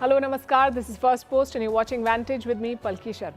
Hello, namaskar. This is Firstpost and you're watching Vantage with me, Palki Sharma.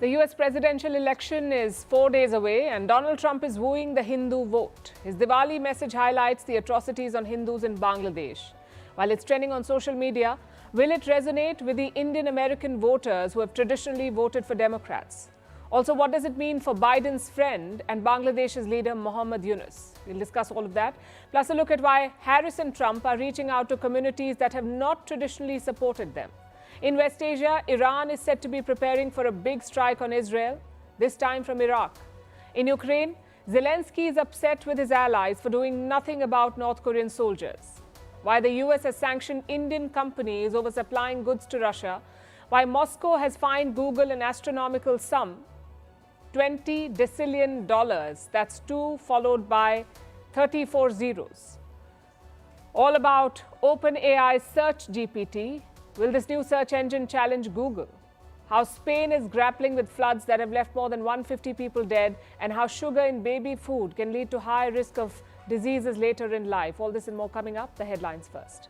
The US presidential election is 4 days away and Donald Trump is wooing the Hindu vote. His Diwali message highlights the atrocities on Hindus in Bangladesh. While it's trending on social media, will it resonate with the Indian American voters who have traditionally voted for Democrats? Also, what does it mean for Biden's friend and Bangladesh's leader Mohammad Yunus? We'll discuss all of that. Plus a look at why Harris and Trump are reaching out to communities that have not traditionally supported them. In West Asia, Iran is said to be preparing for a big strike on Israel, this time from Iraq. In Ukraine, Zelensky is upset with his allies for doing nothing about North Korean soldiers. Why the US has sanctioned Indian companies over supplying goods to Russia. Why Moscow has fined Google an astronomical sum, $20 decillion. That's 2 followed by 34 zeros. All about OpenAI's Search GPT. Will this new search engine challenge Google? How Spain is grappling with floods that have left more than 150 people dead, and how sugar in baby food can lead to high risk of diseases later in life. All this and more coming up. The headlines first.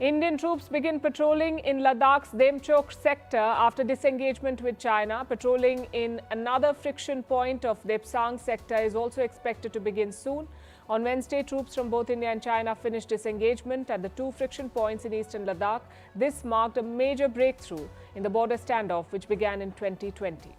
Indian troops begin patrolling in Ladakh's Demchok sector after disengagement with China. Patrolling in another friction point of Depsang sector is also expected to begin soon. On Wednesday, troops from both India and China finished disengagement at the 2 friction points in eastern Ladakh. This marked a major breakthrough in the border standoff, which began in 2020.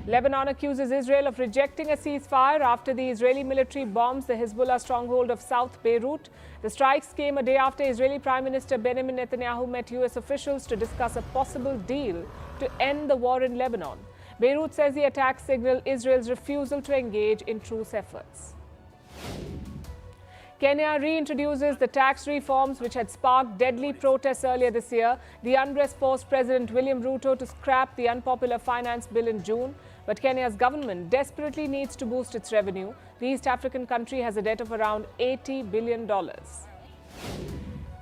Lebanon accuses Israel of rejecting a ceasefire after the Israeli military bombs the Hezbollah stronghold of South Beirut. The strikes came a day after Israeli Prime Minister Benjamin Netanyahu met US officials to discuss a possible deal to end the war in Lebanon. Beirut says the attacks signal Israel's refusal to engage in truce efforts. Kenya reintroduces the tax reforms which had sparked deadly protests earlier this year. The unrest forced President William Ruto to scrap the unpopular finance bill in June. But Kenya's government desperately needs to boost its revenue. The East African country has a debt of around $80 billion.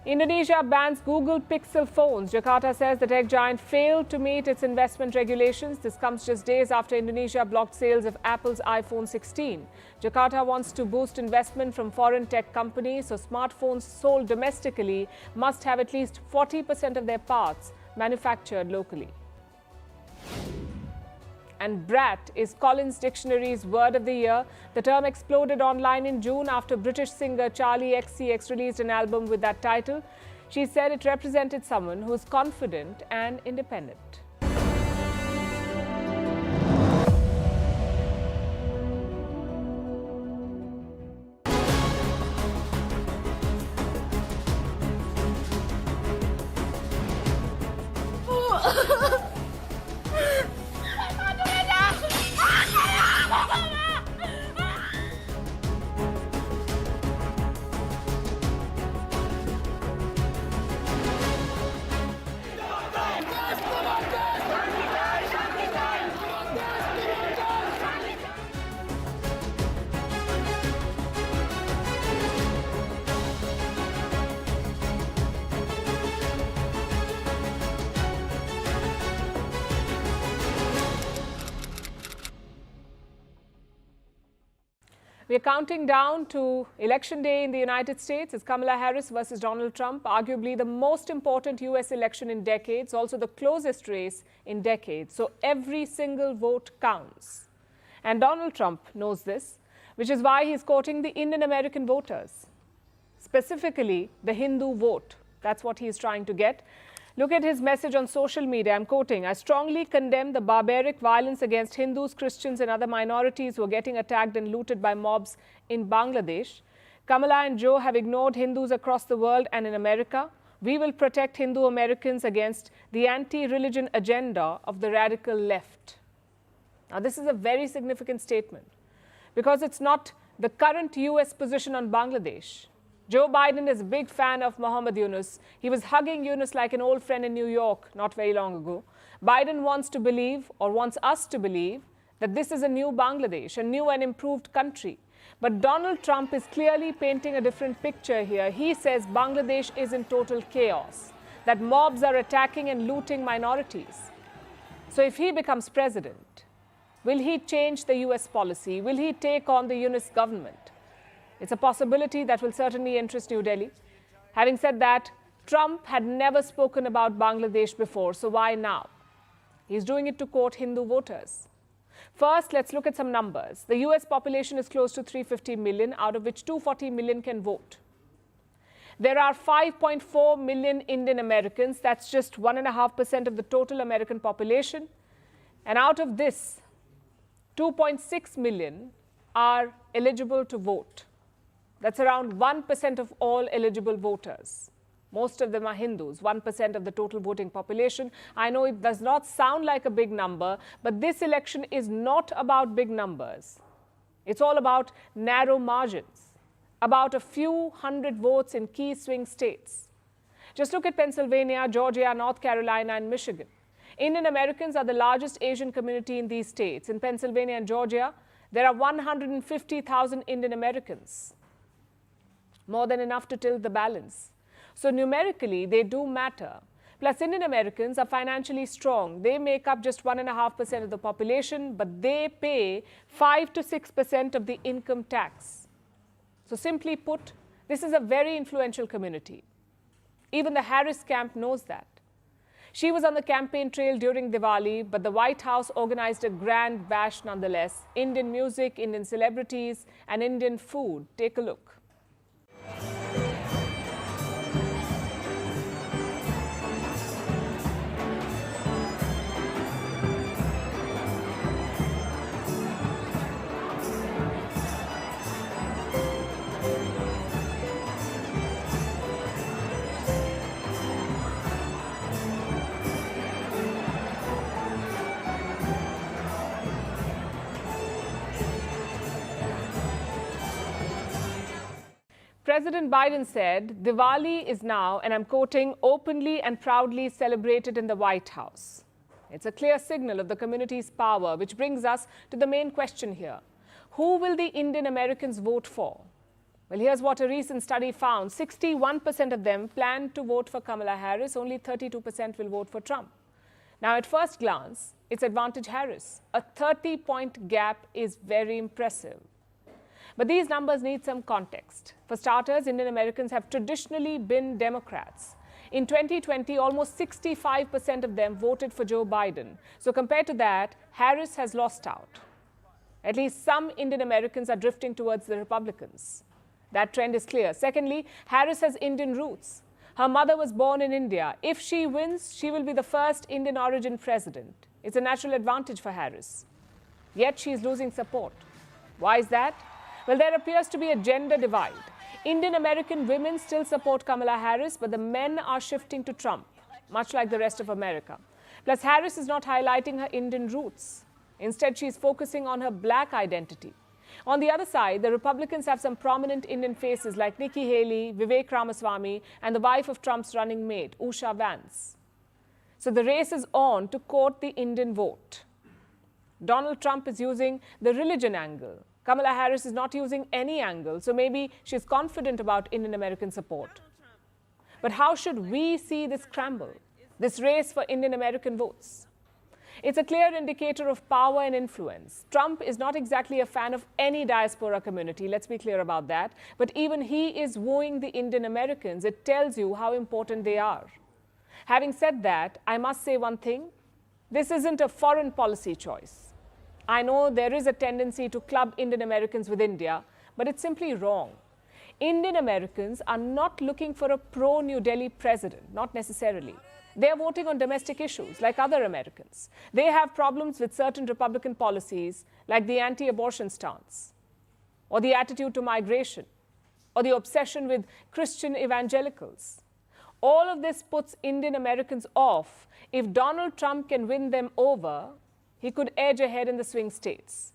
Indonesia bans Google Pixel phones. Jakarta says the tech giant failed to meet its investment regulations. This comes just days after Indonesia blocked sales of Apple's iPhone 16. Jakarta wants to boost investment from foreign tech companies, so smartphones sold domestically must have at least 40% of their parts manufactured locally. And brat is Collins Dictionary's word of the year. The term exploded online in June after British singer Charlie XCX released an album with that title. She said it represented someone who is confident and independent. We're counting down to Election Day in the United States. It's Kamala Harris versus Donald Trump, arguably the most important US election in decades, also the closest race in decades. So every single vote counts. And Donald Trump knows this, which is why he's courting the Indian American voters, specifically the Hindu vote. That's what he's trying to get. Look at his message on social media. I'm quoting, "I strongly condemn the barbaric violence against Hindus, Christians and other minorities who are getting attacked and looted by mobs in Bangladesh. Kamala and Joe have ignored Hindus across the world and in America. We will protect Hindu Americans against the anti-religion agenda of the radical left." Now, this is a very significant statement because it's not the current US position on Bangladesh. Joe Biden is a big fan of Mohammad Yunus. He was hugging Yunus like an old friend in New York not very long ago. Biden wants to believe, or wants us to believe, that this is a new Bangladesh, a new and improved country. But Donald Trump is clearly painting a different picture here. He says Bangladesh is in total chaos, that mobs are attacking and looting minorities. So if he becomes president, will he change the US policy? Will he take on the Yunus government? It's a possibility that will certainly interest New Delhi. Having said that, Trump had never spoken about Bangladesh before, so why now? He's doing it to court Hindu voters. First, let's look at some numbers. The US population is close to 350 million, out of which 240 million can vote. There are 5.4 million Indian Americans. That's just 1.5% of the total American population. And out of this, 2.6 million are eligible to vote. That's around 1% of all eligible voters. Most of them are Hindus, 1% of the total voting population. I know it does not sound like a big number, but this election is not about big numbers. It's all about narrow margins, about a few hundred votes in key swing states. Just look at Pennsylvania, Georgia, North Carolina, and Michigan. Indian Americans are the largest Asian community in these states. In Pennsylvania and Georgia, there are 150,000 Indian Americans, more than enough to tilt the balance. So numerically, they do matter. Plus, Indian Americans are financially strong. They make up just 1.5% of the population, but they pay 5 to 6% of the income tax. So simply put, this is a very influential community. Even the Harris camp knows that. She was on the campaign trail during Diwali, but the White House organized a grand bash nonetheless. Indian music, Indian celebrities, and Indian food. Take a look. President Biden said, Diwali is now, and I'm quoting, openly and proudly celebrated in the White House. It's a clear signal of the community's power, which brings us to the main question here. Who will the Indian Americans vote for? Well, here's what a recent study found. 61% of them plan to vote for Kamala Harris. Only 32% will vote for Trump. Now, at first glance, it's advantage Harris. A 30-point gap is very impressive. But these numbers need some context. For starters, Indian Americans have traditionally been Democrats. In 2020, almost 65% of them voted for Joe Biden. So compared to that, Harris has lost out. At least some Indian Americans are drifting towards the Republicans. That trend is clear. Secondly, Harris has Indian roots. Her mother was born in India. If she wins, she will be the first Indian origin president. It's a natural advantage for Harris. Yet she is losing support. Why is that? Well, there appears to be a gender divide. Indian American women still support Kamala Harris, but the men are shifting to Trump, much like the rest of America. Plus, Harris is not highlighting her Indian roots. Instead, she is focusing on her black identity. On the other side, the Republicans have some prominent Indian faces like Nikki Haley, Vivek Ramaswamy, and the wife of Trump's running mate, Usha Vance. So the race is on to court the Indian vote. Donald Trump is using the religion angle. Kamala Harris is not using any angle, so maybe she's confident about Indian American support. But how should we see this scramble, this race for Indian American votes? It's a clear indicator of power and influence. Trump is not exactly a fan of any diaspora community, let's be clear about that. But even he is wooing the Indian Americans. It tells you how important they are. Having said that, I must say one thing. This isn't a foreign policy choice. I know there is a tendency to club Indian Americans with India, but it's simply wrong. Indian Americans are not looking for a pro-New Delhi president, not necessarily. They are voting on domestic issues like other Americans. They have problems with certain Republican policies like the anti-abortion stance, or the attitude to migration, or the obsession with Christian evangelicals. All of this puts Indian Americans off. If Donald Trump can win them over, he could edge ahead in the swing states.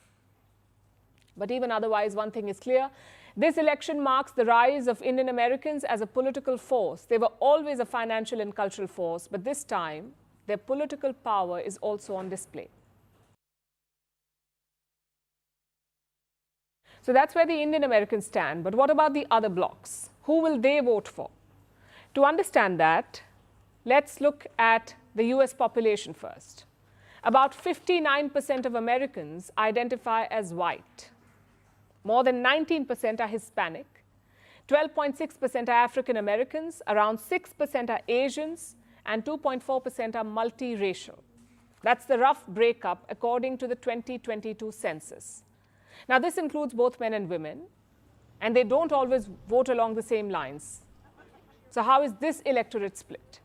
But even otherwise, one thing is clear. This election marks the rise of Indian Americans as a political force. They were always a financial and cultural force, but this time, their political power is also on display. So that's where the Indian Americans stand. But what about the other blocs? Who will they vote for? To understand that, let's look at the US population first. About 59% of Americans identify as white. More than 19% are Hispanic. 12.6% are African Americans, around 6% are Asians, and 2.4% are multiracial. That's the rough breakup according to the 2022 census. Now, this includes both men and women, and they don't always vote along the same lines. So how is this electorate split?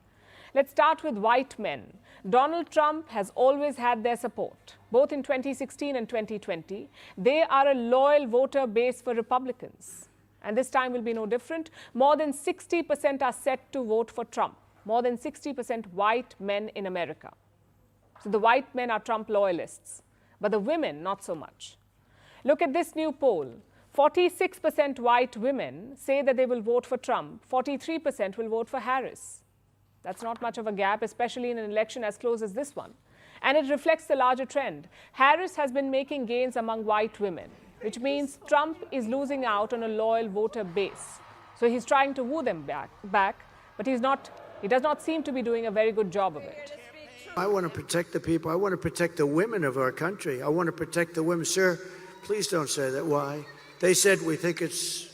Let's start with white men. Donald Trump has always had their support, both in 2016 and 2020. They are a loyal voter base for Republicans. And this time will be no different. More than 60% are set to vote for Trump. More than 60% white men in America. So the white men are Trump loyalists, but the women, not so much. Look at this new poll. 46% white women say that they will vote for Trump. 43% will vote for Harris. That's not much of a gap, especially in an election as close as this one. And it reflects the larger trend. Harris has been making gains among white women, which means Trump is losing out on a loyal voter base. So he's trying to woo them back, but he does not seem to be doing a very good job of it. I want to protect the people. I want to protect the women of our country. I want to protect the women. Sir, please don't say that. Why? They said we think it's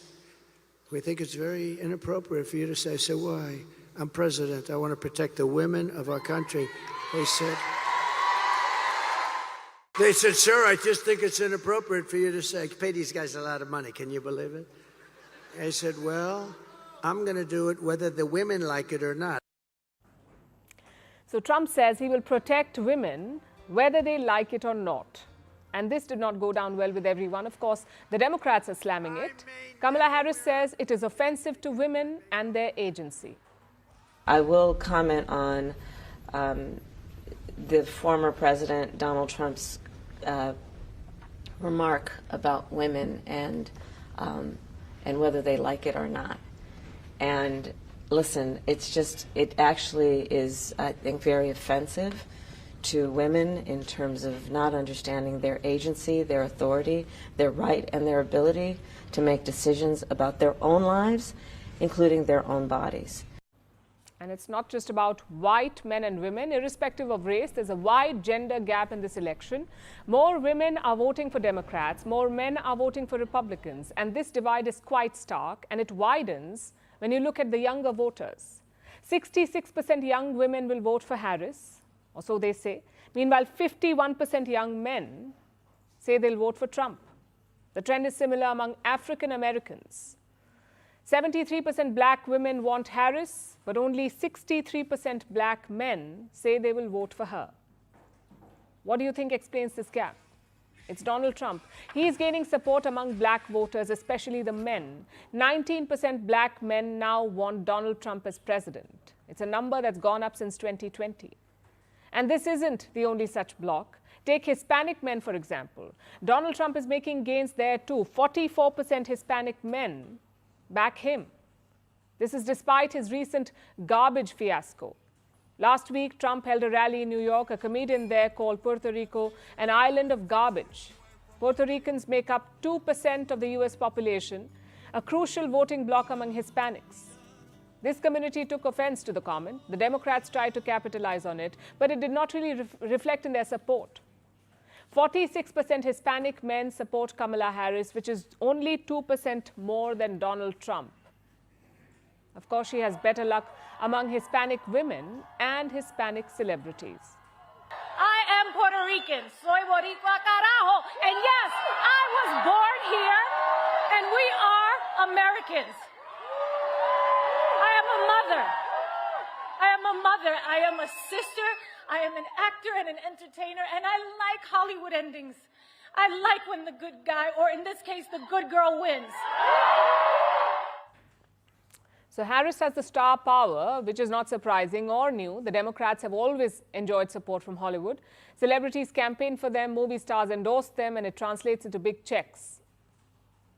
very inappropriate for you to say. So why? I'm president. I want to protect the women of our country. They said, sir, I just think it's inappropriate for you to say. Pay these guys a lot of money. Can you believe it? I said, well, I'm going to do it whether the women like it or not. So Trump says he will protect women whether they like it or not. And this did not go down well with everyone. Of course, the Democrats are slamming it. Kamala Harris says it is offensive to women and their agency. I will comment on the former President Donald Trump's remark about women and whether they like it or not. And listen, it actually is, I think, very offensive to women in terms of not understanding their agency, their authority, their right and their ability to make decisions about their own lives, including their own bodies. And it's not just about white men and women. Irrespective of race, there's a wide gender gap in this election. More women are voting for Democrats, more men are voting for Republicans. And this divide is quite stark, and it widens when you look at the younger voters. 66% young women will vote for Harris, or so they say. Meanwhile, 51% young men say they'll vote for Trump. The trend is similar among African Americans. 73% black women want Harris, but only 63% black men say they will vote for her. What do you think explains this gap? It's Donald Trump. He is gaining support among black voters, especially the men. 19% black men now want Donald Trump as president. It's a number that's gone up since 2020. And this isn't the only such bloc. Take Hispanic men, for example. Donald Trump is making gains there too. 44% Hispanic men back him. This is despite his recent garbage fiasco. Last week, Trump held a rally in New York. A comedian there called Puerto Rico an island of garbage. Puerto Ricans make up 2% of the US population, a crucial voting bloc among Hispanics. This community took offense to the comment. The Democrats tried to capitalize on it, but it did not really reflect in their support. 46% Hispanic men support Kamala Harris, which is only 2% more than Donald Trump. Of course, she has better luck among Hispanic women and Hispanic celebrities. I am Puerto Rican. Soy Boricua carajo. And yes, I was born here, and we are Americans. I am a mother. I am a sister. I am an actor and an entertainer, and I like Hollywood endings. I like when the good guy, or in this case, the good girl wins. So Harris has the star power, which is not surprising or new. The Democrats have always enjoyed support from Hollywood. Celebrities campaign for them, movie stars endorse them, and it translates into big checks.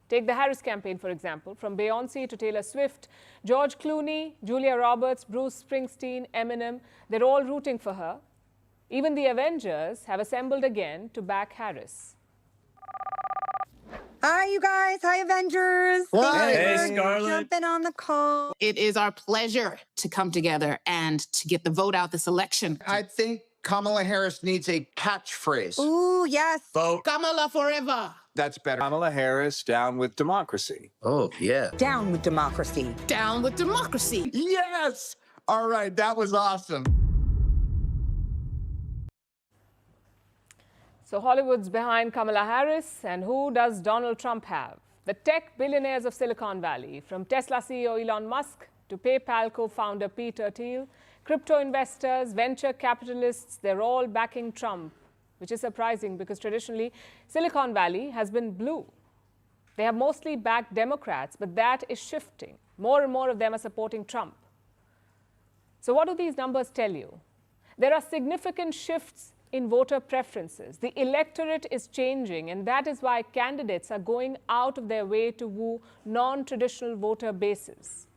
Take the Harris campaign, for example, from Beyoncé to Taylor Swift, George Clooney, Julia Roberts, Bruce Springsteen, Eminem, they're all rooting for her. Even the Avengers have assembled again to back Harris. Hi, you guys. Hi, Avengers. Hey, Scarlett. Jumping on the call. It is our pleasure to come together and to get the vote out this election. I think Kamala Harris needs a catchphrase. Ooh, yes. Vote. Kamala forever. That's better. Kamala Harris, down with democracy. Oh, yeah. Down with democracy. Down with democracy. Yes! All right, that was awesome. So Hollywood's behind Kamala Harris, and who does Donald Trump have? The tech billionaires of Silicon Valley, from Tesla CEO Elon Musk to PayPal co-founder Peter Thiel, crypto investors, venture capitalists, they're all backing Trump, which is surprising because traditionally Silicon Valley has been blue. They have mostly backed Democrats, but that is shifting. More and more of them are supporting Trump. So what do these numbers tell you? There are significant shifts in voter preferences. The electorate is changing, and that is why candidates are going out of their way to woo non-traditional voter bases.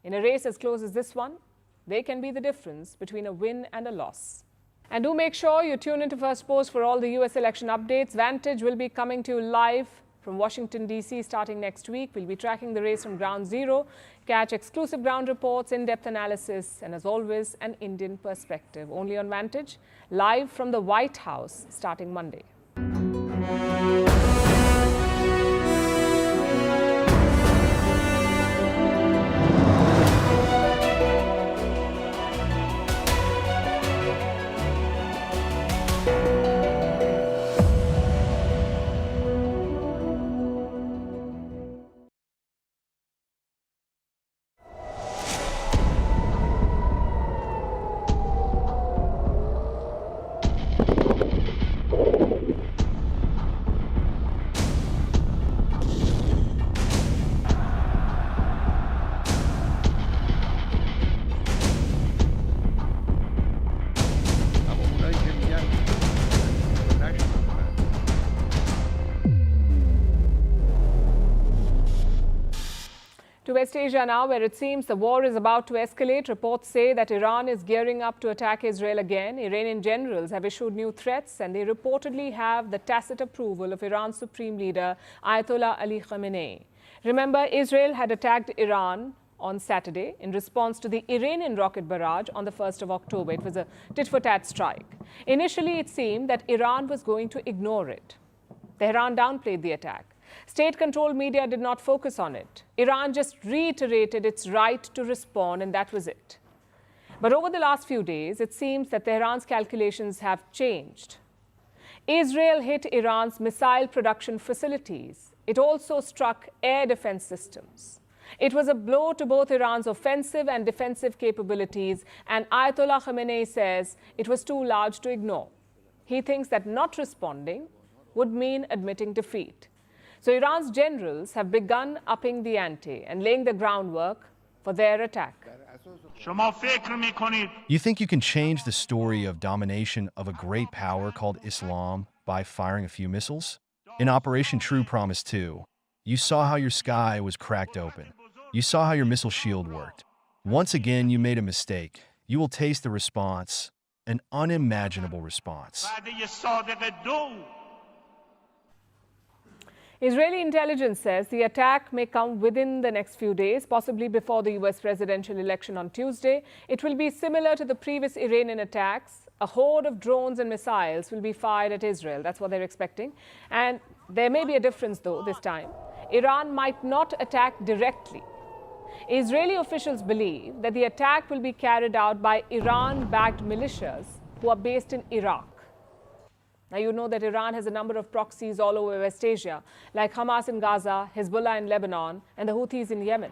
In a race as close as this one, they can be the difference between a win and a loss. And do make sure you tune into Firstpost for all the US election updates. Vantage will be coming to you live from Washington, D.C. starting next week. We'll be tracking the race from ground zero, catch exclusive ground reports, in-depth analysis, and as always, an Indian perspective. Only on Vantage, live from the White House starting Monday. To West Asia now, where it seems the war is about to escalate. Reports say that Iran is gearing up to attack Israel again. Iranian generals have issued new threats, and they reportedly have the tacit approval of Iran's supreme leader, Ayatollah Ali Khamenei. Remember, Israel had attacked Iran on Saturday in response to the Iranian rocket barrage on the 1st of October. It was a tit-for-tat strike. Initially, it seemed that Iran was going to ignore it. Tehran downplayed the attack. State-controlled media did not focus on it. Iran just reiterated its right to respond, and that was it. But over the last few days, it seems that Tehran's calculations have changed. Israel hit Iran's missile production facilities. It also struck air defense systems. It was a blow to both Iran's offensive and defensive capabilities, and Ayatollah Khamenei says it was too large to ignore. He thinks that not responding would mean admitting defeat. So Iran's generals have begun upping the ante and laying the groundwork for their attack. You think you can change the story of domination of a great power called Islam by firing a few missiles? In Operation True Promise 2, you saw how your sky was cracked open. You saw how your missile shield worked. Once again, you made a mistake. You will taste the response, an unimaginable response. Israeli intelligence says the attack may come within the next few days, possibly before the US presidential election on Tuesday. It will be similar to the previous Iranian attacks. A horde of drones and missiles will be fired at Israel. That's what they're expecting. And there may be a difference, though, this time. Iran might not attack directly. Israeli officials believe that the attack will be carried out by Iran-backed militias who are based in Iraq. Now, you know that Iran has a number of proxies all over West Asia, like Hamas in Gaza, Hezbollah in Lebanon, and the Houthis in Yemen.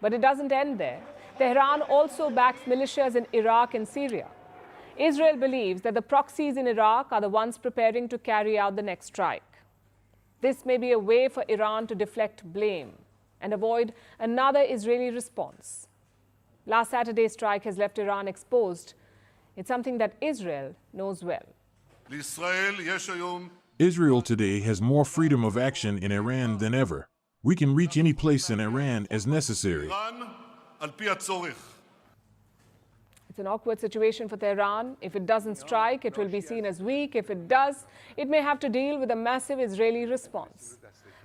But it doesn't end there. Tehran also backs militias in Iraq and Syria. Israel believes that the proxies in Iraq are the ones preparing to carry out the next strike. This may be a way for Iran to deflect blame and avoid another Israeli response. Last Saturday's strike has left Iran exposed. It's something that Israel knows well. Israel today has more freedom of action in Iran than ever. We can reach any place in Iran as necessary. It's It's an awkward situation for Tehran. If it doesn't strike, it will be seen as weak. If it does, it may have to deal with a massive Israeli response.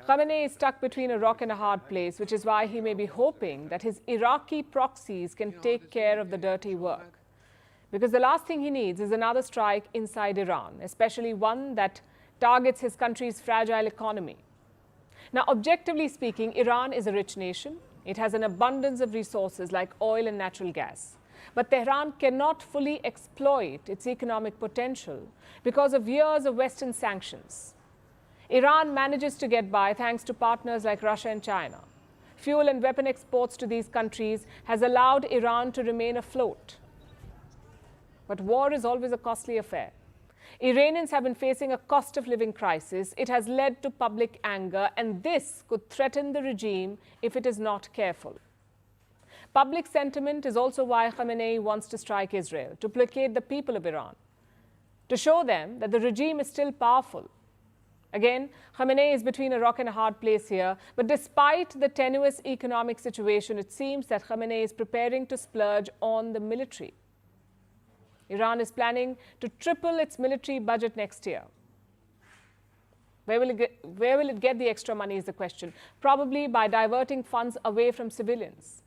Khamenei is stuck between a rock and a hard place, which is why he may be hoping that his Iraqi proxies can take care of the dirty work. Because the last thing he needs is another strike inside Iran, especially one that targets his country's fragile economy. Now, objectively speaking, Iran is a rich nation. It has an abundance of resources like oil and natural gas. But Tehran cannot fully exploit its economic potential because of years of Western sanctions. Iran manages to get by thanks to partners like Russia and China. Fuel and weapon exports to these countries has allowed Iran to remain afloat. But war is always a costly affair. Iranians have been facing a cost of living crisis. It has led to public anger, and this could threaten the regime if it is not careful. Public sentiment is also why Khamenei wants to strike Israel, to placate the people of Iran, to show them that the regime is still powerful. Again, Khamenei is between a rock and a hard place here, but despite the tenuous economic situation, it seems that Khamenei is preparing to splurge on the military. Iran is planning to triple its military budget next year. Where will it get the extra money is the question. Probably by diverting funds away from civilians.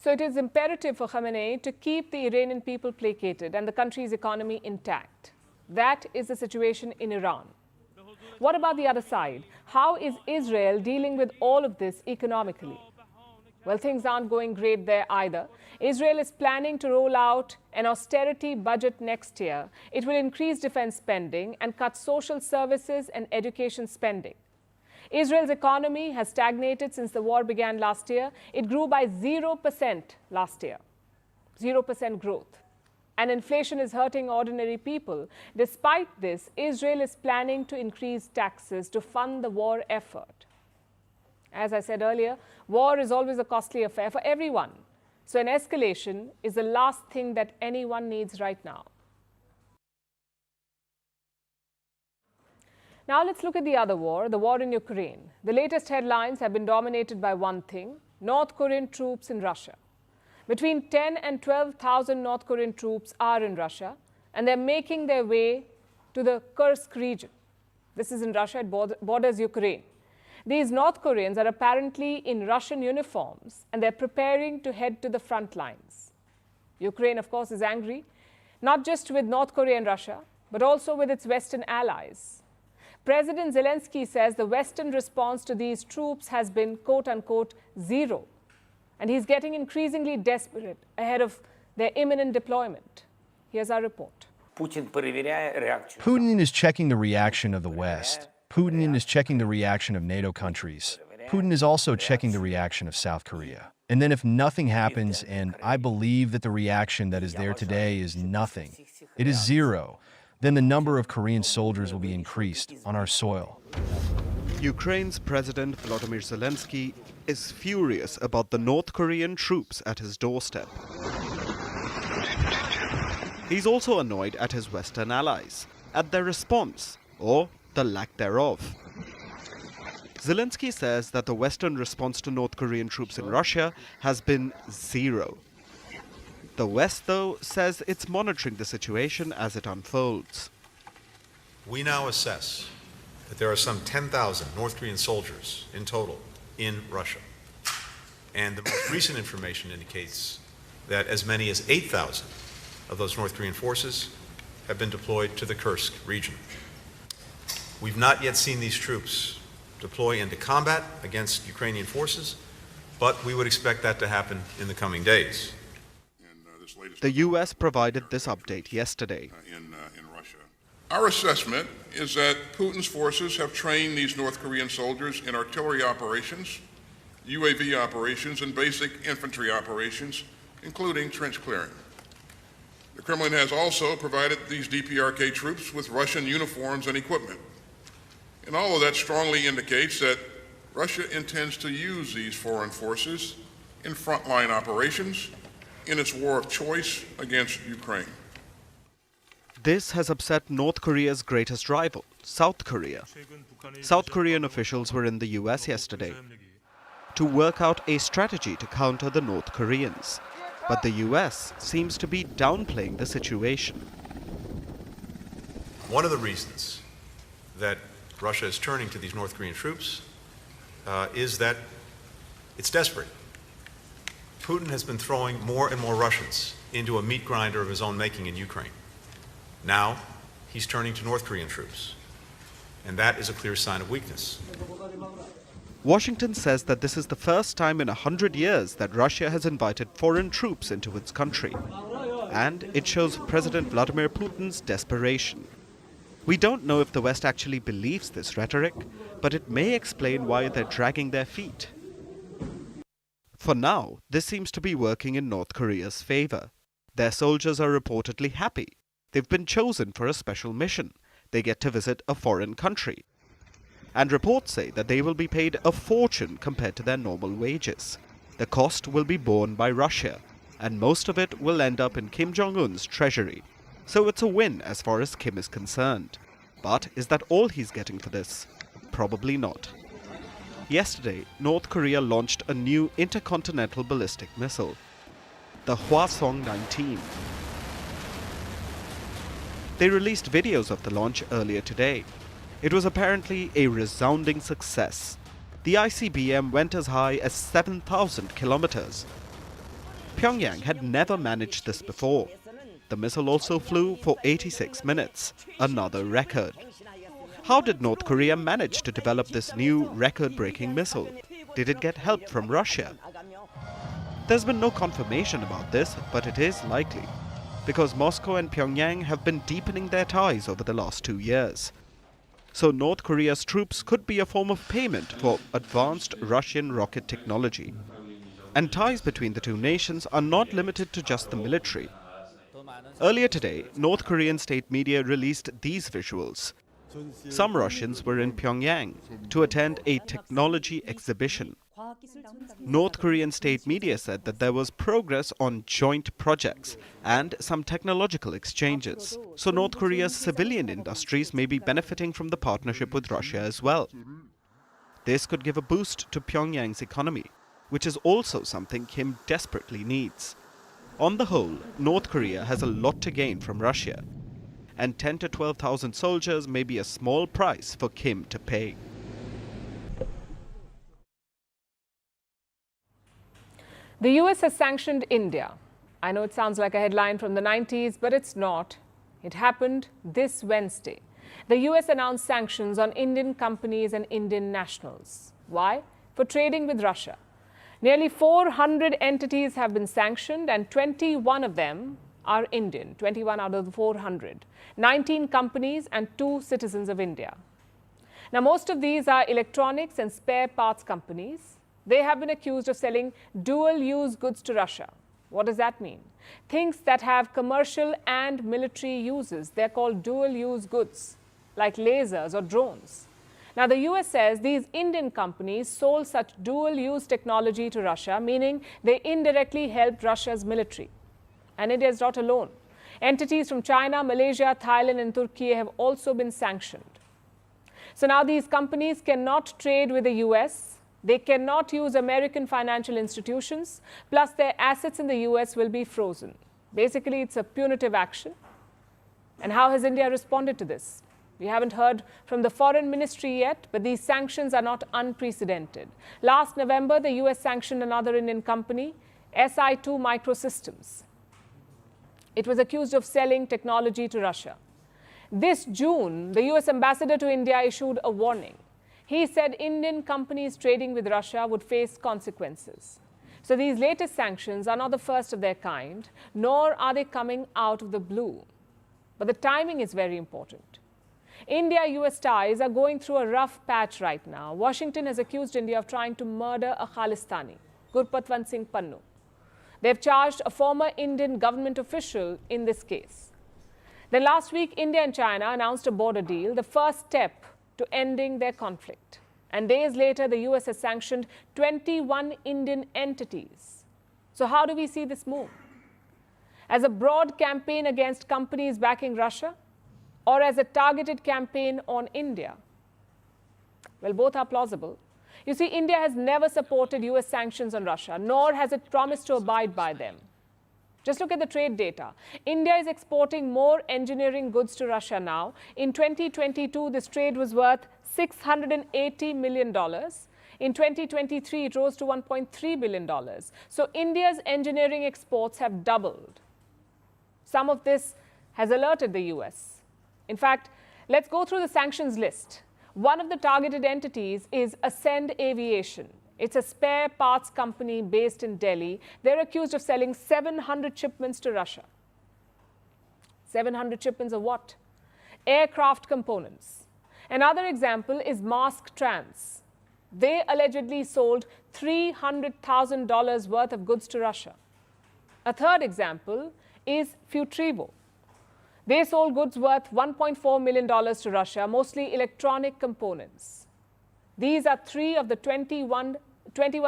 So it is imperative for Khamenei to keep the Iranian people placated and the country's economy intact. That is the situation in Iran. What about the other side? How is Israel dealing with all of this economically? Well, things aren't going great there either. Israel is planning to roll out an austerity budget next year. It will increase defense spending and cut social services and education spending. Israel's economy has stagnated since the war began last year. It grew by 0% last year, 0% growth. And inflation is hurting ordinary people. Despite this, Israel is planning to increase taxes to fund the war effort. As I said earlier, war is always a costly affair for everyone. So an escalation is the last thing that anyone needs right now. Now let's look at the other war, the war in Ukraine. The latest headlines have been dominated by one thing: North Korean troops in Russia. Between 10 and 12,000 North Korean troops are in Russia, and they're making their way to the Kursk region. This is in Russia, it borders Ukraine. These North Koreans are apparently in Russian uniforms, and they're preparing to head to the front lines. Ukraine, of course, is angry, not just with North Korea and Russia, but also with its Western allies. President Zelensky says the Western response to these troops has been, quote unquote, zero. And he's getting increasingly desperate ahead of their imminent deployment. Here's our report. Putin is checking the reaction of the West. Putin is checking the reaction of NATO countries. Putin is also checking the reaction of South Korea. And then if nothing happens, and I believe that the reaction that is there today is nothing, it is zero, then the number of Korean soldiers will be increased on our soil. Ukraine's President Volodymyr Zelensky is furious about the North Korean troops at his doorstep. He's also annoyed at his Western allies, at their response, or the lack thereof. Zelensky says that the Western response to North Korean troops in Russia has been zero. The West, though, says it's monitoring the situation as it unfolds. We now assess that there are some 10,000 North Korean soldiers in total in Russia. And the most recent information indicates that as many as 8,000 of those North Korean forces have been deployed to the Kursk region. We've not yet seen these troops deploy into combat against Ukrainian forces, but we would expect that to happen in the coming days. The U.S. provided this update yesterday. Our assessment is that Putin's forces have trained these North Korean soldiers in artillery operations, UAV operations, and basic infantry operations, including trench clearing. The Kremlin has also provided these DPRK troops with Russian uniforms and equipment. And all of that strongly indicates that Russia intends to use these foreign forces in frontline operations in its war of choice against Ukraine. This has upset North Korea's greatest rival, South Korea. South Korean officials were in the US yesterday to work out a strategy to counter the North Koreans. But the US seems to be downplaying the situation. One of the reasons that Russia is turning to these North Korean troops is that it's desperate. Putin has been throwing more and more Russians into a meat grinder of his own making in Ukraine. Now, he's turning to North Korean troops. And that is a clear sign of weakness. Washington says that this is the first time in 100 years that Russia has invited foreign troops into its country. And it shows President Vladimir Putin's desperation. We don't know if the West actually believes this rhetoric, but it may explain why they're dragging their feet. For now, this seems to be working in North Korea's favor. Their soldiers are reportedly happy. They've been chosen for a special mission. They get to visit a foreign country. And reports say that they will be paid a fortune compared to their normal wages. The cost will be borne by Russia, and most of it will end up in Kim Jong-un's treasury. So it's a win as far as Kim is concerned. But is that all he's getting for this? Probably not. Yesterday, North Korea launched a new intercontinental ballistic missile, the Hwasong-19. They released videos of the launch earlier today. It was apparently a resounding success. The ICBM went as high as 7,000 kilometers. Pyongyang had never managed this before. The missile also flew for 86 minutes, another record. How did North Korea manage to develop this new record-breaking missile? Did it get help from Russia? There's been no confirmation about this, but it is likely, because Moscow and Pyongyang have been deepening their ties over the last 2 years. So North Korea's troops could be a form of payment for advanced Russian rocket technology. And ties between the two nations are not limited to just the military. Earlier today, North Korean state media released these visuals. Some Russians were in Pyongyang to attend a technology exhibition. North Korean state media said that there was progress on joint projects and some technological exchanges. So North Korea's civilian industries may be benefiting from the partnership with Russia as well. This could give a boost to Pyongyang's economy, which is also something Kim desperately needs. On the whole, North Korea has a lot to gain from Russia, and 10 to 12,000 soldiers may be a small price for Kim to pay. The US has sanctioned India. I know it sounds like a headline from the 90s, but it's not. It happened this Wednesday. The US announced sanctions on Indian companies and Indian nationals. Why? For trading with Russia. Nearly 400 entities have been sanctioned, and 21 of them are Indian, 21 out of the 400. 19 companies and 2 citizens of India. Now, most of these are electronics and spare parts companies. They have been accused of selling dual-use goods to Russia. What does that mean? Things that have commercial and military uses. They're called dual-use goods, like lasers or drones. Now, the US says these Indian companies sold such dual-use technology to Russia, meaning they indirectly helped Russia's military. And India is not alone. Entities from China, Malaysia, Thailand, and Turkey have also been sanctioned. So now these companies cannot trade with the US. They cannot use American financial institutions, plus their assets in the US will be frozen. Basically, it's a punitive action. And how has India responded to this? We haven't heard from the foreign ministry yet, but these sanctions are not unprecedented. Last November, the US sanctioned another Indian company, SI2 Microsystems. It was accused of selling technology to Russia. This June, the US ambassador to India issued a warning. He said Indian companies trading with Russia would face consequences. So these latest sanctions are not the first of their kind, nor are they coming out of the blue. But the timing is very important. India-US ties are going through a rough patch right now. Washington has accused India of trying to murder a Khalistani, Gurpatwant Singh Pannu. They've charged a former Indian government official in this case. Then last week, India and China announced a border deal, the first step to ending their conflict. And days later, the US has sanctioned 21 Indian entities. So how do we see this move? As a broad campaign against companies backing Russia, or as a targeted campaign on India? Well, both are plausible. You see, India has never supported US sanctions on Russia, nor has it promised to abide by them. Just look at the trade data. India is exporting more engineering goods to Russia now. In 2022, this trade was worth $680 million. In 2023, it rose to $1.3 billion. So India's engineering exports have doubled. Some of this has alerted the US. In fact, let's go through the sanctions list. One of the targeted entities is Ascend Aviation. It's a spare parts company based in Delhi. They're accused of selling 700 shipments to Russia. 700 shipments of what? Aircraft components. Another example is Mask Trans. They allegedly sold $300,000 worth of goods to Russia. A third example is Futrivo. They sold goods worth $1.4 million to Russia, mostly electronic components. These are 3 of the 21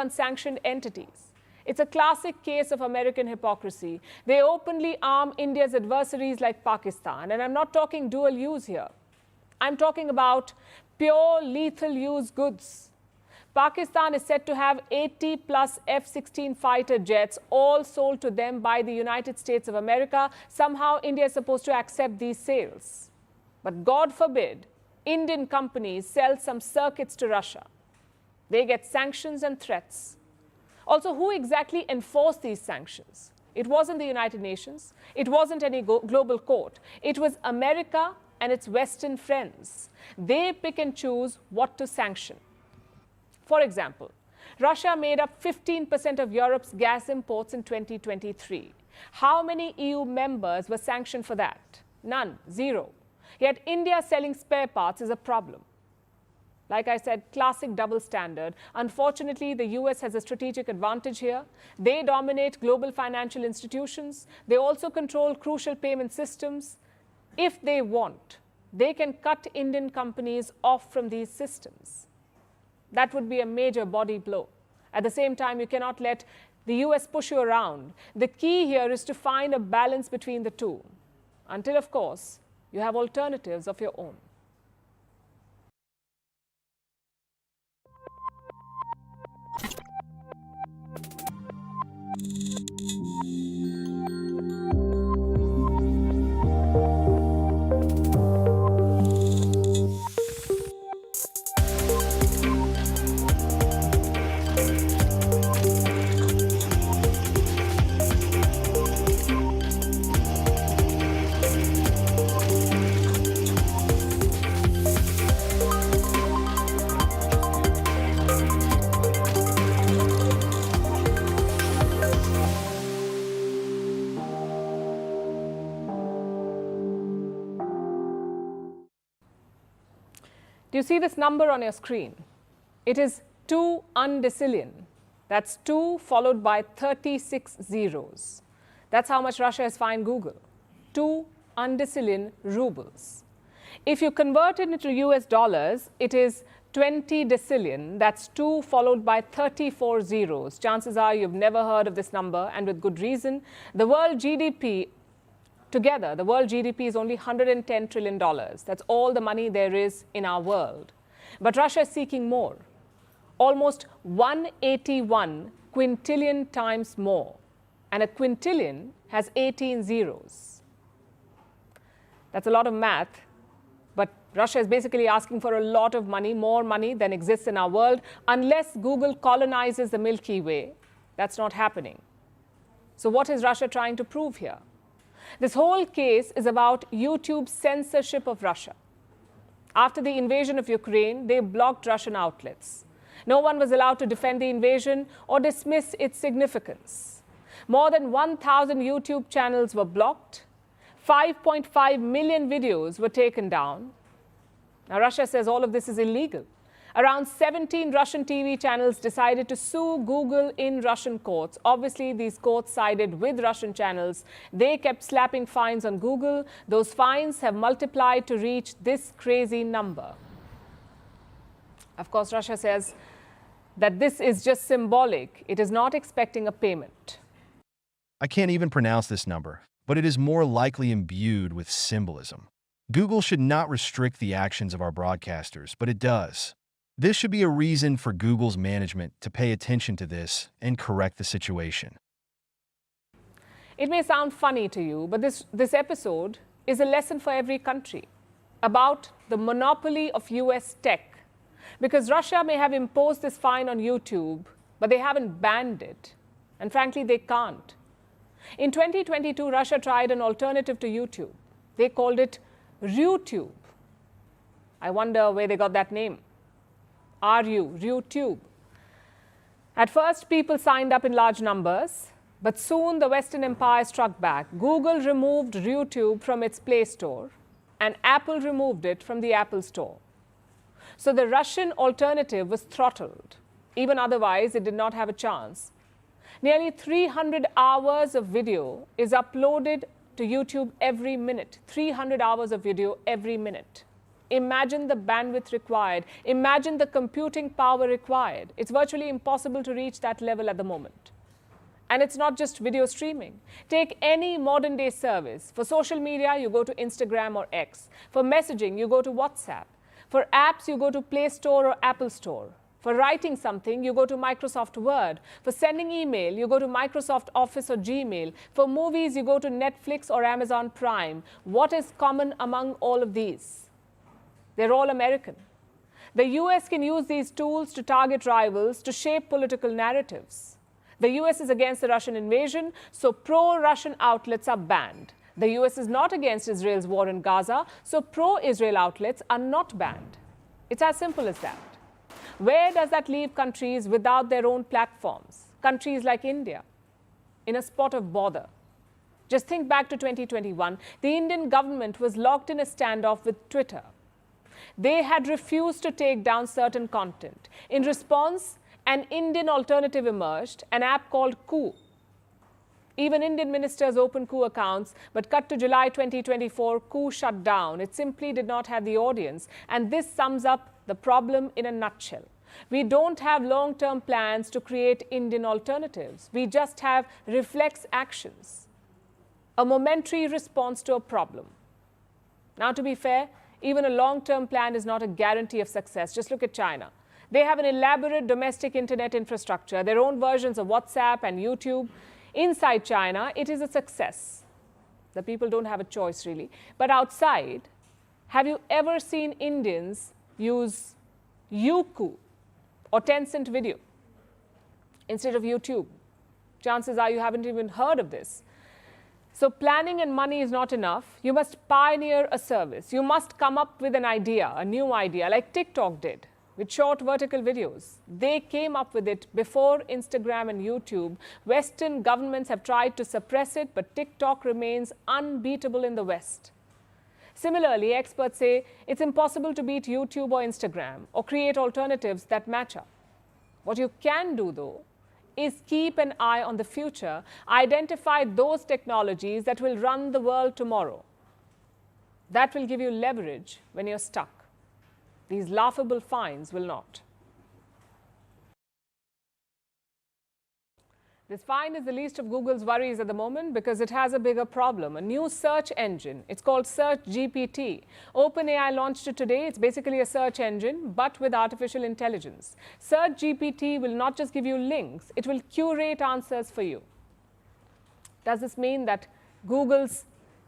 sanctioned entities. It's a classic case of American hypocrisy. They openly arm India's adversaries like Pakistan. And I'm not talking dual use here. I'm talking about pure lethal use goods. Pakistan is said to have 80 plus F-16 fighter jets, all sold to them by the United States of America. Somehow, India is supposed to accept these sales. But God forbid, Indian companies sell some circuits to Russia. They get sanctions and threats. Also, who exactly enforced these sanctions? It wasn't the United Nations. It wasn't any global court. It was America and its Western friends. They pick and choose what to sanction. For example, Russia made up 15% of Europe's gas imports in 2023. How many EU members were sanctioned for that? None, 0. Yet India selling spare parts is a problem. Like I said, classic double standard. Unfortunately, the US has a strategic advantage here. They dominate global financial institutions. They also control crucial payment systems. If they want, they can cut Indian companies off from these systems. That would be a major body blow. At the same time, you cannot let the US push you around. The key here is to find a balance between the two. Until, of course, you have alternatives of your own. Do you see this number on your screen? It is 2 undecillion. That's 2 followed by 36 zeros. That's how much Russia has fined Google. 2 undecillion rubles. If you convert it into US dollars, it is 20 decillion. That's 2 followed by 34 zeros. Chances are you've never heard of this number, and with good reason. The world GDP together, the world GDP is only $110 trillion. That's all the money there is in our world. But Russia is seeking more, almost 181 quintillion times more. And a quintillion has 18 zeros. That's a lot of math, but Russia is basically asking for a lot of money, more money than exists in our world. Unless Google colonizes the Milky Way, that's not happening. So what is Russia trying to prove here? This whole case is about YouTube's censorship of Russia. After the invasion of Ukraine, they blocked Russian outlets. No one was allowed to defend the invasion or dismiss its significance. More than 1,000 YouTube channels were blocked. 5.5 million videos were taken down. Now, Russia says all of this is illegal. Around 17 Russian TV channels decided to sue Google in Russian courts. Obviously, these courts sided with Russian channels. They kept slapping fines on Google. Those fines have multiplied to reach this crazy number. Of course, Russia says that this is just symbolic. It is not expecting a payment. I can't even pronounce this number, but it is more likely imbued with symbolism. Google should not restrict the actions of our broadcasters, but it does. This should be a reason for Google's management to pay attention to this and correct the situation. It may sound funny to you, but this episode is a lesson for every country about the monopoly of US tech. Because Russia may have imposed this fine on YouTube, but they haven't banned it. And frankly, they can't. In 2022, Russia tried an alternative to YouTube. They called it RuTube. I wonder where they got that name. RuTube. At first, people signed up in large numbers, but soon the Western empire struck back. Google removed RuTube from its Play Store, and Apple removed it from the Apple Store. So the Russian alternative was throttled. Even otherwise, it did not have a chance. Nearly 300 hours of video is uploaded to YouTube every minute. 300 hours of video every minute. Imagine the bandwidth required. Imagine the computing power required. It's virtually impossible to reach that level at the moment. And it's not just video streaming. Take any modern day service. For social media, you go to Instagram or X. For messaging, you go to WhatsApp. For apps, you go to Play Store or Apple Store. For writing something, you go to Microsoft Word. For sending email, you go to Microsoft Office or Gmail. For movies, you go to Netflix or Amazon Prime. What is common among all of these? They're all American. The US can use these tools to target rivals, to shape political narratives. The US is against the Russian invasion, so pro-Russian outlets are banned. The US is not against Israel's war in Gaza, so pro-Israel outlets are not banned. It's as simple as that. Where does that leave countries without their own platforms? Countries like India, in a spot of bother. Just think back to 2021. The Indian government was locked in a standoff with Twitter. They had refused to take down certain content. In response, an Indian alternative emerged, an app called Coup. Even Indian ministers opened Coup accounts, but cut to July 2024, Coup shut down. It simply did not have the audience. And this sums up the problem in a nutshell. We don't have long-term plans to create Indian alternatives. We just have reflex actions, a momentary response to a problem. Now, to be fair, even a long-term plan is not a guarantee of success. Just look at China. They have an elaborate domestic internet infrastructure, their own versions of WhatsApp and YouTube. Inside China, it is a success. The people don't have a choice, really. But outside, have you ever seen Indians use Youku or Tencent Video instead of YouTube? Chances are you haven't even heard of this. So planning and money is not enough. You must pioneer a service. You must come up with an idea, a new idea, like TikTok did with short vertical videos. They came up with it before Instagram and YouTube. Western governments have tried to suppress it, but TikTok remains unbeatable in the West. Similarly, experts say it's impossible to beat YouTube or Instagram or create alternatives that match up. What you can do, though, is keep an eye on the future, identify those technologies that will run the world tomorrow. That will give you leverage when you're stuck. These laughable fines will not. This fine is the least of Google's worries at the moment because it has a bigger problem, a new search engine. It's called Search GPT. OpenAI launched it today. It's basically a search engine, but with artificial intelligence. Search GPT will not just give you links, it will curate answers for you. Does this mean that Google's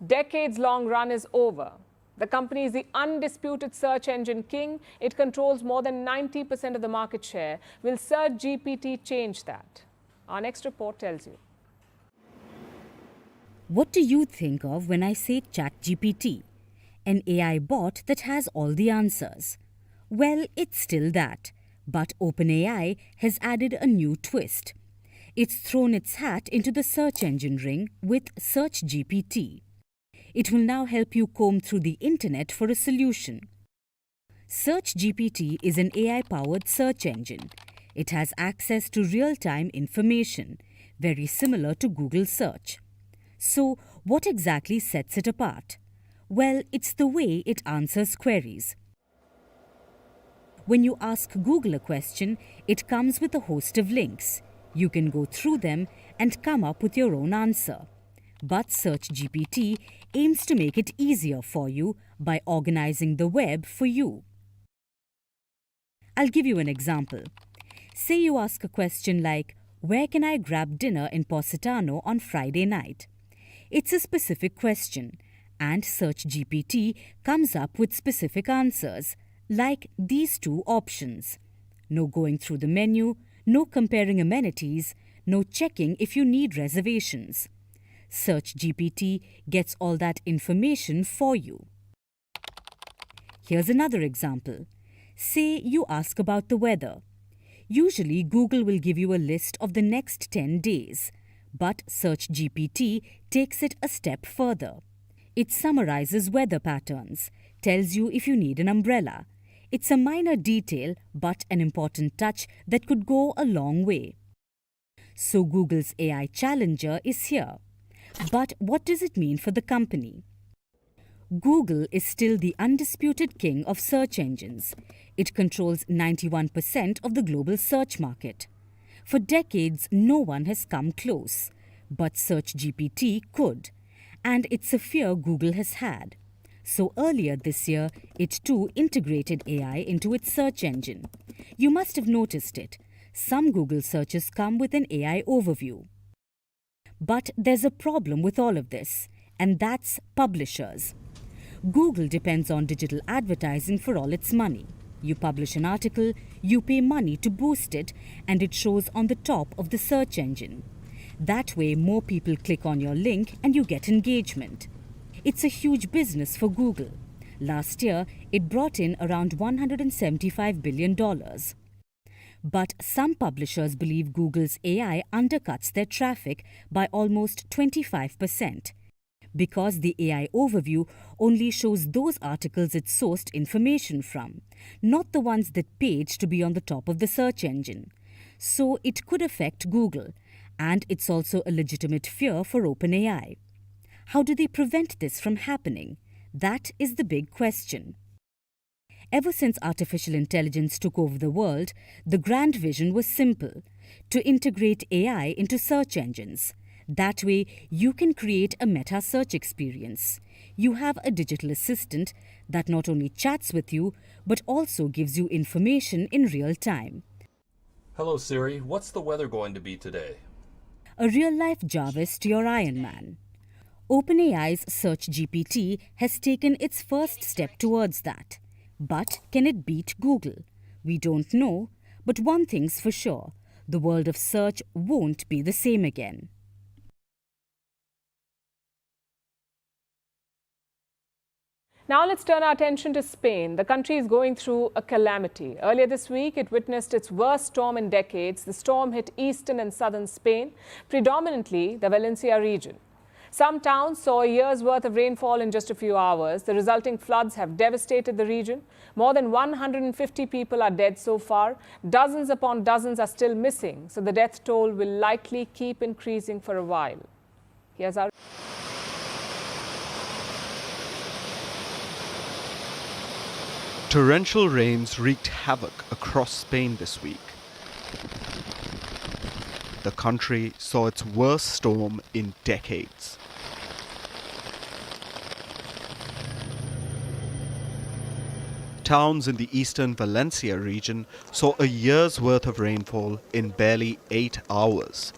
decades-long run is over? The company is the undisputed search engine king. It controls more than 90% of the market share. Will Search GPT change that? Our next report tells you. What do you think of when I say ChatGPT? An AI bot that has all the answers. Well, it's still that. But OpenAI has added a new twist. It's thrown its hat into the search engine ring with Search GPT. It will now help you comb through the internet for a solution. Search GPT is an AI-powered search engine. It has access to real-time information, very similar to Google Search. So, what exactly sets it apart? Well, it's the way it answers queries. When you ask Google a question, it comes with a host of links. You can go through them and come up with your own answer. But Search GPT aims to make it easier for you by organizing the web for you. I'll give you an example. Say you ask a question like, where can I grab dinner in Positano on Friday night? It's a specific question, and Search GPT comes up with specific answers, like these two options. No going through the menu, no comparing amenities, no checking if you need reservations. Search GPT gets all that information for you. Here's another example. Say you ask about the weather. Usually, Google will give you a list of the next 10 days, but Search GPT takes it a step further. It summarizes weather patterns, tells you if you need an umbrella. It's a minor detail, but an important touch that could go a long way. So Google's AI challenger is here. But what does it mean for the company? Google is still the undisputed king of search engines. It controls 91% of the global search market. For decades, no one has come close. But Search GPT could. And it's a fear Google has had. So earlier this year, it too integrated AI into its search engine. You must have noticed it. Some Google searches come with an AI overview. But there's a problem with all of this, and that's publishers. Google depends on digital advertising for all its money. You publish an article, you pay money to boost it, and it shows on the top of the search engine. That way, more people click on your link and you get engagement. It's a huge business for Google. Last year, it brought in around $175 billion. But some publishers believe Google's AI undercuts their traffic by almost 25%, because the AI overview only shows those articles it sourced information from, not the ones that paid to be on the top of the search engine. So it could affect Google, and it's also a legitimate fear for OpenAI. How do they prevent this from happening? That is the big question. Ever since artificial intelligence took over the world, the grand vision was simple: to integrate AI into search engines. That way, you can create a meta search experience. You have a digital assistant that not only chats with you, but also gives you information in real time. Hello Siri, what's the weather going to be today? A real-life Jarvis to your Iron Man. OpenAI's Search GPT has taken its first step towards that. But can it beat Google? We don't know, but one thing's for sure: the world of search won't be the same again. Now let's turn our attention to Spain. The country is going through a calamity. Earlier this week, it witnessed its worst storm in decades. The storm hit eastern and southern Spain, predominantly the Valencia region. Some towns saw a year's worth of rainfall in just a few hours. The resulting floods have devastated the region. More than 150 people are dead so far. Dozens upon dozens are still missing, so the death toll will likely keep increasing for a while. Here's our... Torrential rains wreaked havoc across Spain this week. The country saw its worst storm in decades. Towns in the eastern Valencia region saw a year's worth of rainfall in barely 8 hours.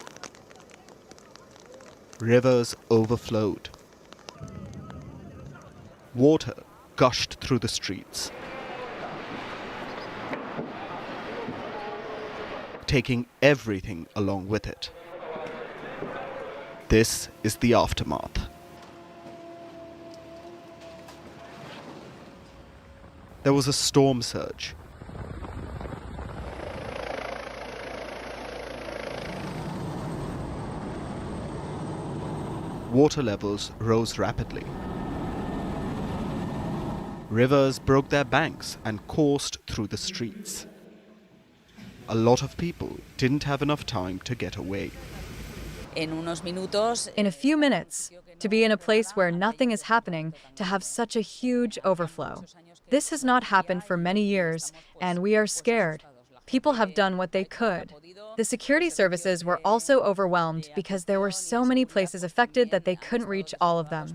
Rivers overflowed. Water gushed through the streets, taking everything along with it. This is the aftermath. There was a storm surge. Water levels rose rapidly. Rivers broke their banks and coursed through the streets. A lot of people didn't have enough time to get away. In a few minutes, to be in a place where nothing is happening, to have such a huge overflow. This has not happened for many years, and we are scared. People have done what they could. The security services were also overwhelmed because there were so many places affected that they couldn't reach all of them.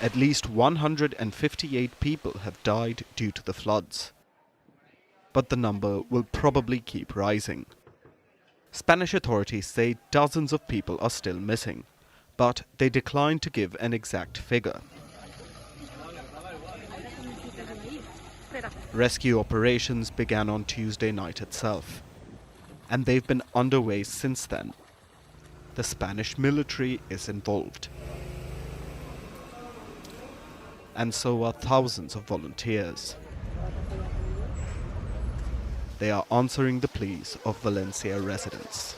At least 158 people have died due to the floods. But the number will probably keep rising. Spanish authorities say dozens of people are still missing, but they decline to give an exact figure. Rescue operations began on Tuesday night itself, and they've been underway since then. The Spanish military is involved, and so are thousands of volunteers. They are answering the pleas of Valencia residents.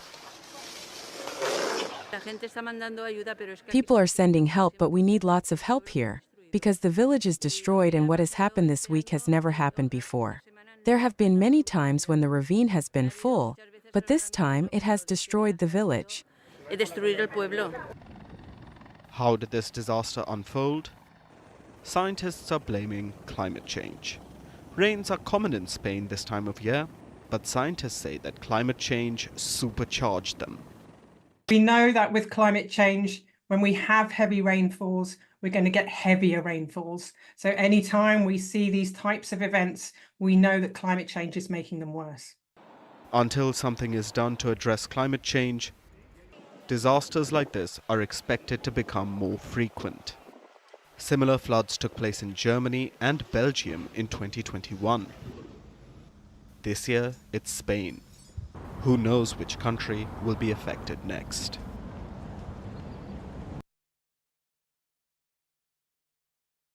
People are sending help, but we need lots of help here, because the village is destroyed and what has happened this week has never happened before. There have been many times when the ravine has been full, but this time it has destroyed the village. How did this disaster unfold? Scientists are blaming climate change. Rains are common in Spain this time of year, but scientists say that climate change supercharged them. We know that with climate change, when we have heavy rainfalls, we're going to get heavier rainfalls. So anytime we see these types of events, we know that climate change is making them worse. Until something is done to address climate change, disasters like this are expected to become more frequent. Similar floods took place in Germany and Belgium in 2021. This year, it's Spain. Who knows which country will be affected next?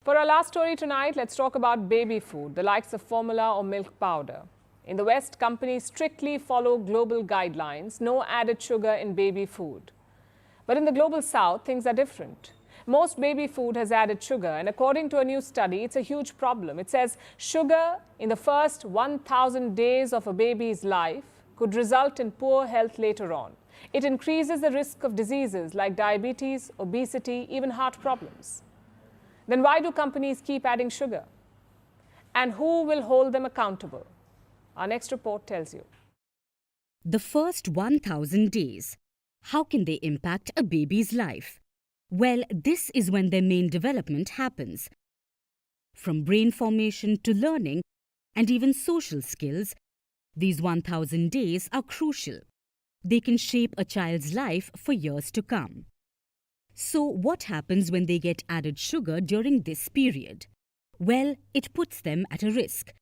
For our last story tonight, let's talk about baby food, the likes of formula or milk powder. In the West, companies strictly follow global guidelines, no added sugar in baby food. But in the global South, things are different. Most baby food has added sugar, and according to a new study, it's a huge problem. It says sugar in the first 1,000 days of a baby's life could result in poor health later on. It increases the risk of diseases like diabetes, obesity, even heart problems. Then why do companies keep adding sugar? And who will hold them accountable? Our next report tells you. The first 1,000 days. How can they impact a baby's life? Well, this is when their main development happens. From brain formation to learning and even social skills, these 1,000 days are crucial. They can shape a child's life for years to come. So what happens when they get added sugar during this period? Well, it puts them at a risk,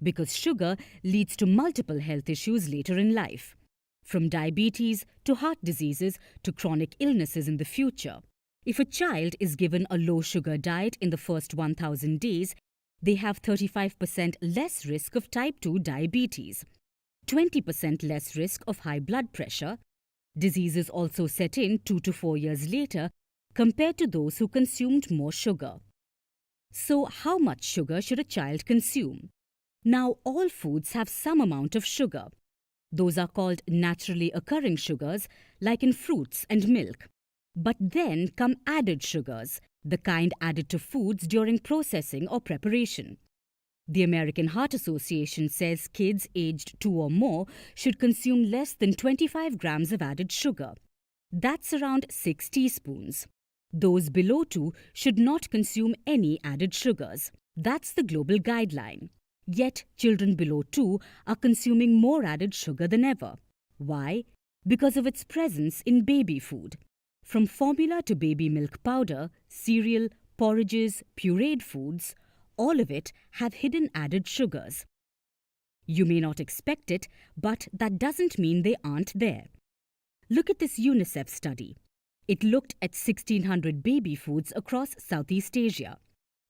because sugar leads to multiple health issues later in life, from diabetes to heart diseases to chronic illnesses in the future. If a child is given a low-sugar diet in the first 1,000 days, they have 35% less risk of type 2 diabetes, 20% less risk of high blood pressure. Diseases also set in 2 to 4 years later compared to those who consumed more sugar. So how much sugar should a child consume? Now, all foods have some amount of sugar. Those are called naturally occurring sugars, like in fruits and milk. But then come added sugars, the kind added to foods during processing or preparation. The American Heart Association says kids aged 2 or more should consume less than 25 grams of added sugar. That's around 6 teaspoons. Those below 2 should not consume any added sugars. That's the global guideline. Yet children below 2 are consuming more added sugar than ever. Why? Because of its presence in baby food. From formula to baby milk powder, cereal, porridges, pureed foods, all of it have hidden added sugars. You may not expect it, but that doesn't mean they aren't there. Look at this UNICEF study. It looked at 1,600 baby foods across Southeast Asia.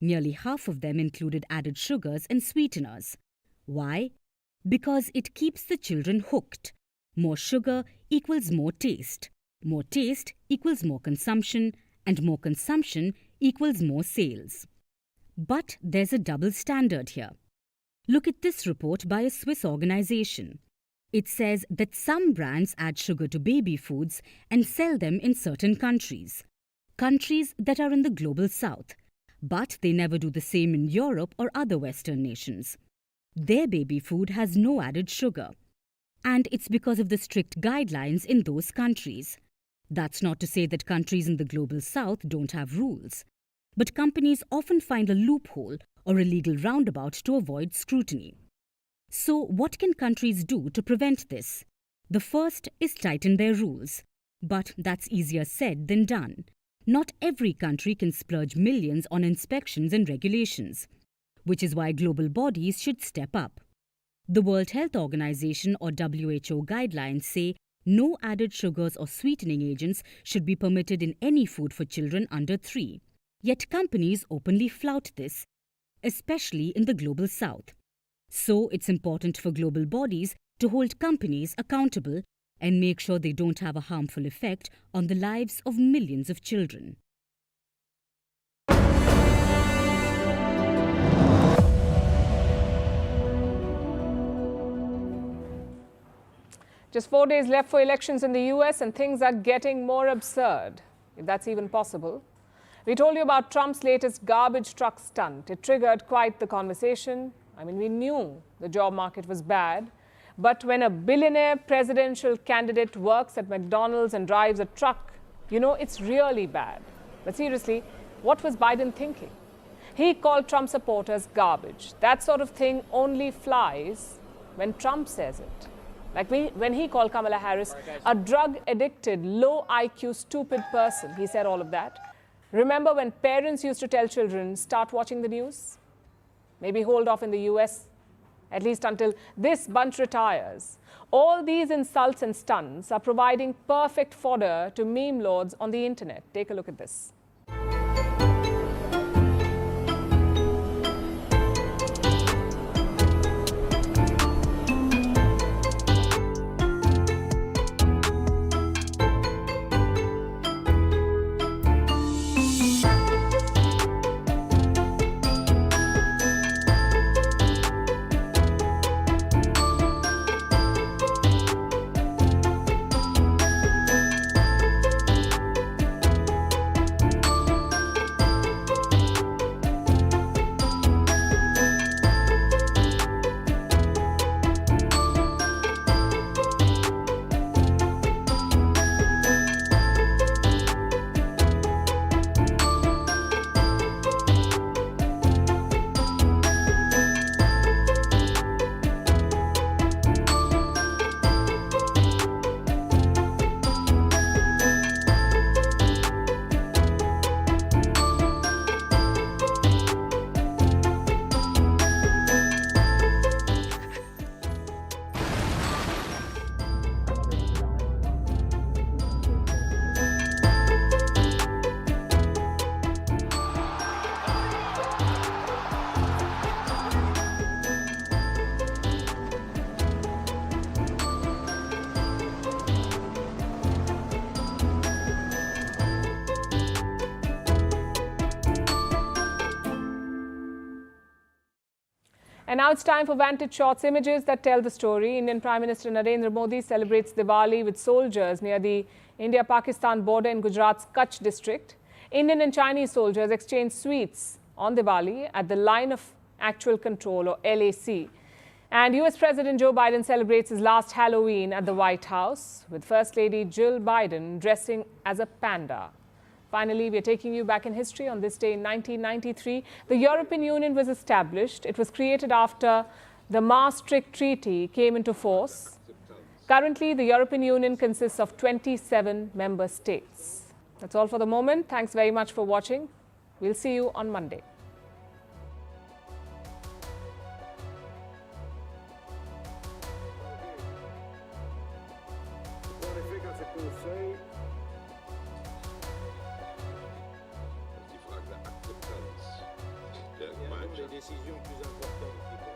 Nearly half of them included added sugars and sweeteners. Why? Because it keeps the children hooked. More sugar equals more taste. More taste equals more consumption, and more consumption equals more sales. But there's a double standard here. Look at this report by a Swiss organization. It says that some brands add sugar to baby foods and sell them in certain countries. Countries that are in the global south. But they never do the same in Europe or other Western nations. Their baby food has no added sugar. And it's because of the strict guidelines in those countries. That's not to say that countries in the global south don't have rules. But companies often find a loophole or a legal roundabout to avoid scrutiny. So what can countries do to prevent this? The first is tighten their rules. But that's easier said than done. Not every country can splurge millions on inspections and regulations, which is why global bodies should step up. The World Health Organization or WHO guidelines say no added sugars or sweetening agents should be permitted in any food for children under 3. Yet companies openly flout this, especially in the global south. So it's important for global bodies to hold companies accountable and make sure they don't have a harmful effect on the lives of millions of children. Just 4 days left for elections in the US and things are getting more absurd, if that's even possible. We told you about Trump's latest garbage truck stunt. It triggered quite the conversation. I mean, we knew the job market was bad. But when a billionaire presidential candidate works at McDonald's and drives a truck, you know it's really bad. But seriously, what was Biden thinking? He called Trump supporters garbage. That sort of thing only flies when Trump says it. Like when he called Kamala Harris a drug-addicted, low-IQ, stupid person, he said all of that. Remember when parents used to tell children, start watching the news? Maybe hold off in the US, at least until this bunch retires. All these insults and stunts are providing perfect fodder to meme lords on the internet. Take a look at this. And now it's time for Vantage Shots, images that tell the story. Indian Prime Minister Narendra Modi celebrates Diwali with soldiers near the India-Pakistan border in Gujarat's Kutch district. Indian and Chinese soldiers exchange sweets on Diwali at the Line of Actual Control, or LAC. And US President Joe Biden celebrates his last Halloween at the White House, with First Lady Jill Biden dressing as a panda. Finally, we are taking you back in history. On this day in 1993, the European Union was established. It was created after the Maastricht Treaty came into force. Currently, the European Union consists of 27 member states. That's all for the moment. Thanks very much for watching. We'll see you on Monday. Des décisions plus importantes qui